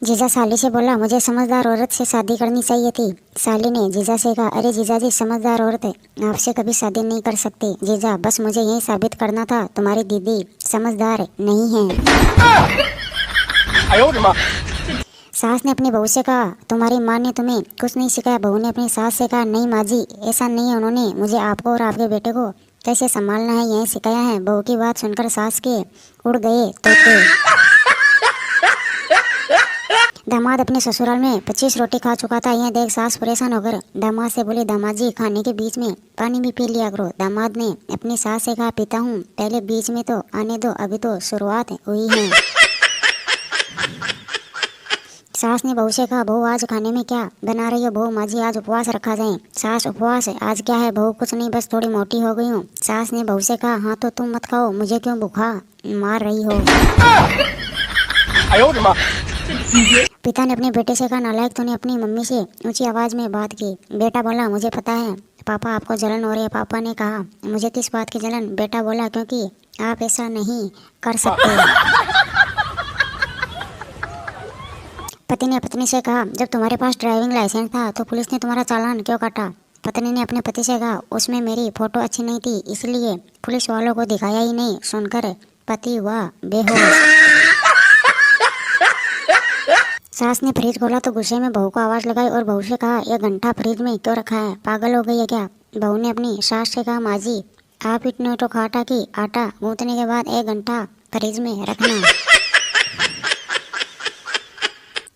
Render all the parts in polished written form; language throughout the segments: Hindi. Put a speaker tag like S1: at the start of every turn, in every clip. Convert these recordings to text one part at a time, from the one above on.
S1: जीजा साली से बोला, मुझे समझदार औरत से शादी करनी चाहिए थी। साली ने जीजा से कहा, अरे जीजा जी, समझदार औरत आपसे कभी शादी नहीं कर सकती। जीजा, बस मुझे यही साबित करना था तुम्हारी दीदी समझदार नहीं है। सास ने अपनी बहू से कहा, तुम्हारी माँ ने तुम्हें कुछ नहीं सिखाया। बहू ने अपनी सास से कहा, नहीं माँ जी, ऐसा नहीं है, उन्होंने मुझे आपको और आपके बेटे को कैसे संभालना है यही सिखाया है। बहू की बात सुनकर सास के उड़ गए तोते। दामाद अपने ससुराल में 25 रोटी खा चुका था। यह देख सास परेशान होकर दामाद से बोली, दामाद जी, खाने के बीच में पानी भी पी लिया करो। दामाद ने अपनी सास से कहा, पीता हूँ, पहले बीच में तो आने दो, अभी तो शुरुआत हुई है। सास ने बहू से कहा, बहू आज खाने में क्या बना रही हो? बहू, माँ जी, आज उपवास रखा जाए। सास, उपवास आज क्या है? बहू, कुछ नहीं, बस थोड़ी मोटी हो गई हूँ। सास ने बहू से कहा, हाँ तो तुम मत खाओ, मुझे क्यों भूखा मार रही हो? पिता ने अपने बेटे से कहा, नालायक, तूने अपनी मम्मी से ऊंची आवाज में बात की। बेटा बोला, मुझे पता है पापा, आपको जलन हो रही है। पापा ने कहा, मुझे किस बात की जलन? बेटा बोला, क्योंकि आप ऐसा नहीं कर सकते। पति ने पत्नी से कहा, जब तुम्हारे पास ड्राइविंग लाइसेंस था तो पुलिस ने तुम्हारा चालान क्यों काटा? पत्नी ने अपने पति से कहा, उसमें मेरी फोटो अच्छी नहीं थी, इसलिए पुलिस वालों को दिखाया ही नहीं। सुनकर पति हुआ बेहोश। सास ने फ्रिज खोला तो गुस्से में बहू को आवाज लगाई और बहू से कहा, यह घंटा फ्रिज में क्यों रखा है? पागल हो गई है क्या? बहू ने अपनी सास से कहा, माँ जी, आप इतने तो खाटा कि आटा गूंथने के बाद 1 घंटा फ्रिज में रखना।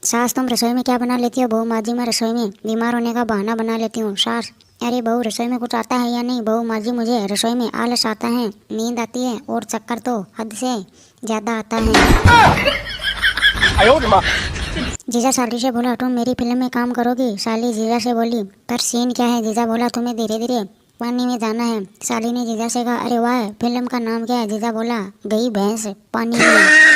S1: सास, तुम रसोई में क्या बना लेती हो? बहू, माँ जी, मैं रसोई में बीमार होने का बहाना बना लेती हूँ। सास, अरे बहू, रसोई में कुछ आता है या नहीं? बहू, माँ जी, मुझे रसोई में आलस आता है, नींद आती है और चक्कर तो हद से ज्यादा आता है। जीजा साली से बोला, तुम मेरी फिल्म में काम करोगी? साली जीजा से बोली, पर सीन क्या है? जीजा बोला, तुम्हें धीरे धीरे पानी में जाना है। साली ने जीजा से कहा, अरे वाह, फिल्म का नाम क्या है? जीजा बोला, गई भैंस पानी में।